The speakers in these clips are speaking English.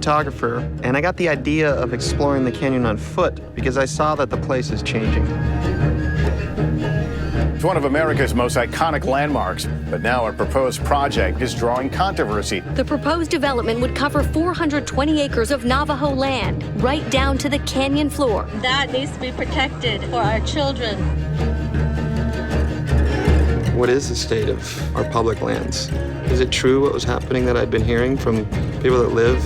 photographer, and I got the idea of exploring the canyon on foot because I saw that the place is changing. It's one of America's most iconic landmarks, but now a proposed project is drawing controversy. The proposed development would cover 420 acres of Navajo land, right down to the canyon floor. That needs to be protected for our children. What is the state of our public lands? Is it true what was happening that I'd been hearing from people that live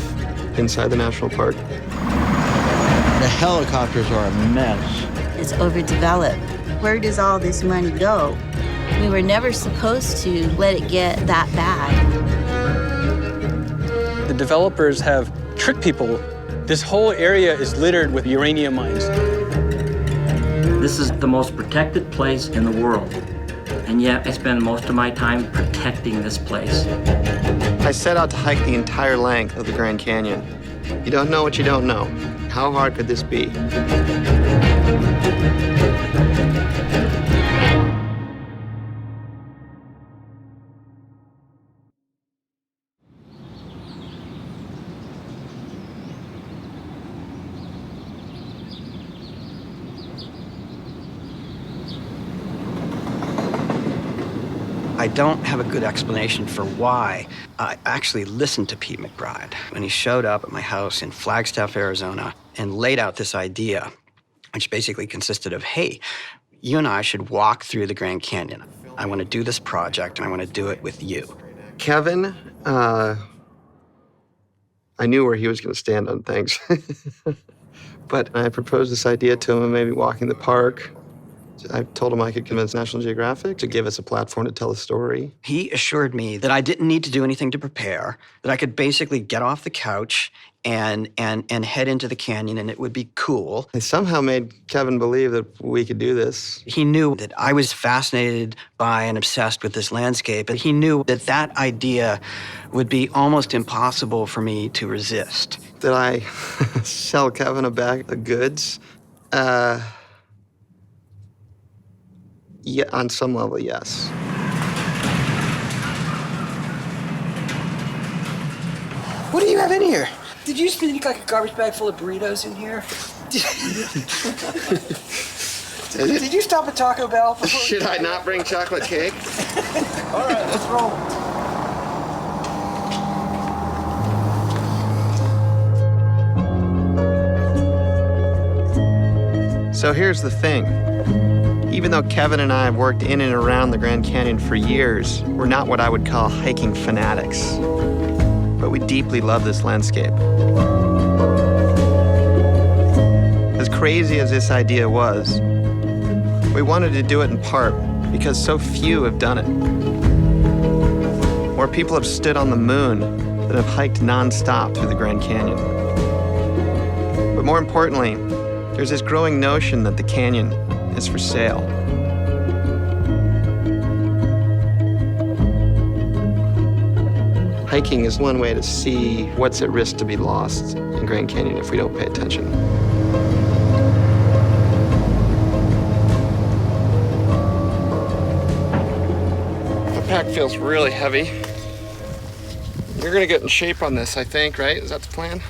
inside the national park? The helicopters are a mess. It's overdeveloped. Where does all this money go? We were never supposed to let it get that bad. The developers have tricked people. This whole area is littered with uranium mines. This is the most protected place in the world, and yet I spend most of my time protecting this place. I set out to hike the entire length of the Grand Canyon. You don't know what you don't know. How hard could this be? I don't have a good explanation for why I actually listened to Pete McBride when he showed up at my house in Flagstaff, Arizona, and laid out this idea, which basically consisted of, hey, you and I should walk through the Grand Canyon. I want to do this project, and I want to do it with you. Kevin, I knew where he was going to stand on things. But I proposed this idea to him of maybe walking the park. I told him I could convince National Geographic to give us a platform to tell a story. He assured me that I didn't need to do anything to prepare, that I could basically get off the couch and head into the canyon, and it would be cool. I somehow made Kevin believe that we could do this. He knew that I was fascinated by and obsessed with this landscape, and he knew that that idea would be almost impossible for me to resist. Did I sell Kevin a bag of goods? Yeah, on some level, yes. What do you have in here? Did you sneak like a garbage bag full of burritos in here? Did you stop at Taco Bell? Should I not bring chocolate cake? All right, let's roll. So here's the thing. Even though Kevin and I have worked in and around the Grand Canyon for years, we're not what I would call hiking fanatics. But we deeply love this landscape. As crazy as this idea was, we wanted to do it in part because so few have done it. More people have stood on the moon than have hiked nonstop through the Grand Canyon. But more importantly, there's this growing notion that the canyon is for sale. Hiking is one way to see what's at risk to be lost in Grand Canyon if we don't pay attention. The pack feels really heavy. You're gonna get in shape on this, I think, right? Is that the plan?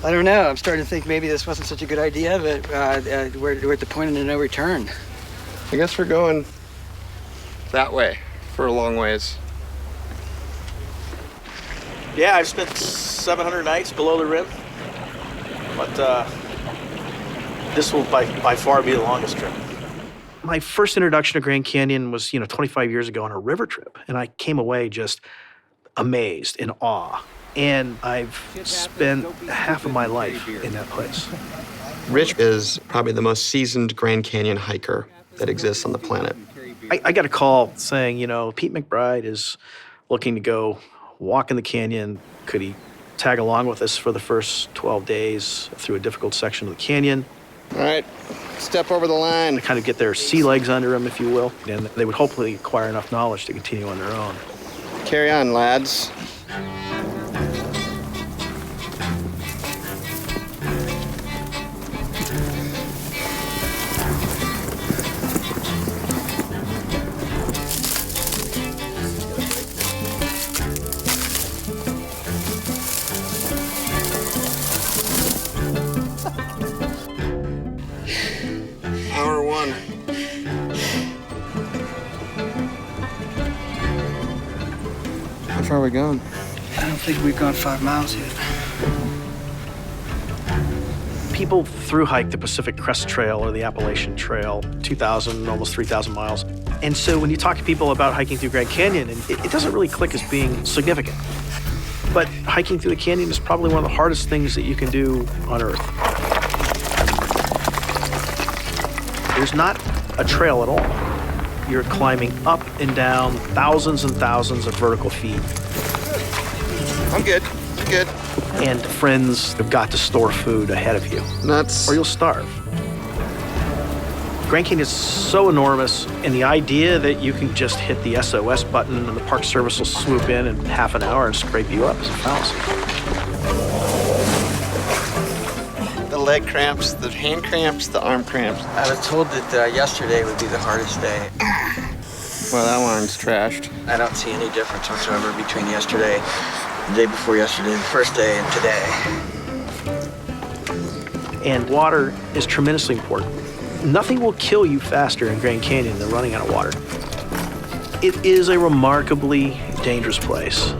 I don't know. I'm starting to think maybe this wasn't such a good idea, but we're at the point of no return. I guess we're going that way for a long ways. Yeah, I've spent 700 nights below the rim, but this will by far be the longest trip. My first introduction to Grand Canyon was, 25 years ago on a river trip, and I came away just amazed, in awe. And I've spent half of my life in that place. Rich is probably the most seasoned Grand Canyon hiker that exists on the planet. I got a call saying, Pete McBride is looking to go walk in the canyon. Could he tag along with us for the first 12 days through a difficult section of the canyon? All right, step over the line. To kind of get their sea legs under them, if you will. And they would hopefully acquire enough knowledge to continue on their own. Carry on, lads. How far are we going? I don't think we've gone 5 miles yet. People through hike the Pacific Crest Trail or the Appalachian Trail, 2,000, almost 3,000 miles. And so when you talk to people about hiking through Grand Canyon, it doesn't really click as being significant. But hiking through the canyon is probably one of the hardest things that you can do on Earth. There's not a trail at all. You're climbing up and down thousands and thousands of vertical feet. I'm good. I'm good. And friends have got to store food ahead of you. Nuts. Or you'll starve. Grand Canyon is so enormous, and the idea that you can just hit the SOS button and the Park Service will swoop in half an hour and scrape you up is a fallacy. The leg cramps, the hand cramps, the arm cramps. I was told that yesterday would be the hardest day. Well, that one's trashed. I don't see any difference whatsoever between yesterday, the day before yesterday, the first day, and today. And water is tremendously important. Nothing will kill you faster in Grand Canyon than running out of water. It is a remarkably dangerous place.